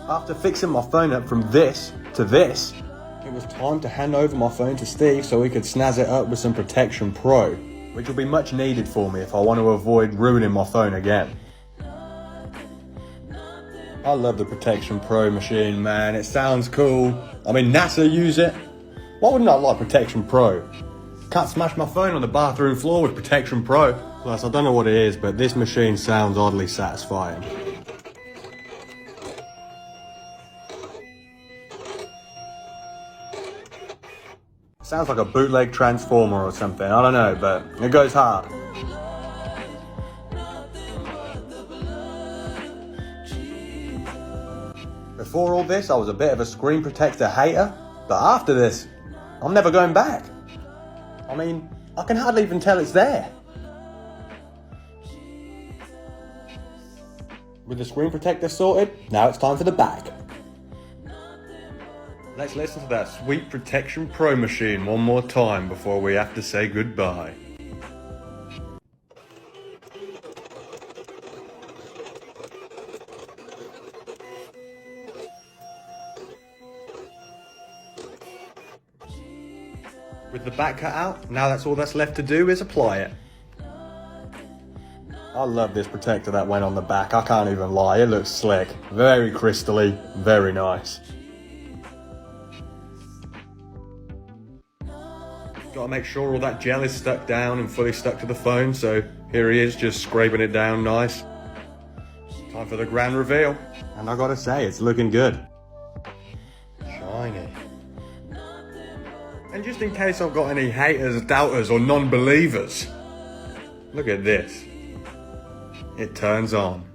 After fixing my phone up from this to this, it was time to hand over my phone to Steve so he could snazz it up with some Protection Pro, which will be much needed for me if I want to avoid ruining my phone again. I love the Protection Pro machine, man. It sounds cool. I mean, NASA use it. Why wouldn't I like Protection Pro? Can't smash my phone on the bathroom floor with Protection Pro. Plus, I don't know what it is, but this machine sounds oddly satisfying. Sounds like a bootleg Transformer or something. I don't know, but it goes hard. Before all this, I was a bit of a screen protector hater, but after this, I'm never going back. I mean, I can hardly even tell it's there. With the screen protector sorted, now it's time for the back. Let's listen to that sweet Protection Pro machine one more time before we have to say goodbye. With the back cut out, now that's all that's left to do is apply it. I love this protector that went on the back, I can't even lie, it looks slick. Very crystally, very nice. Gotta make sure all that gel is stuck down and fully stuck to the phone, so here he is just scraping it down nice. Time for the grand reveal, and I gotta say, it's looking good. Shiny. And just in case I've got any haters, doubters, or non-believers, look at this. It turns on.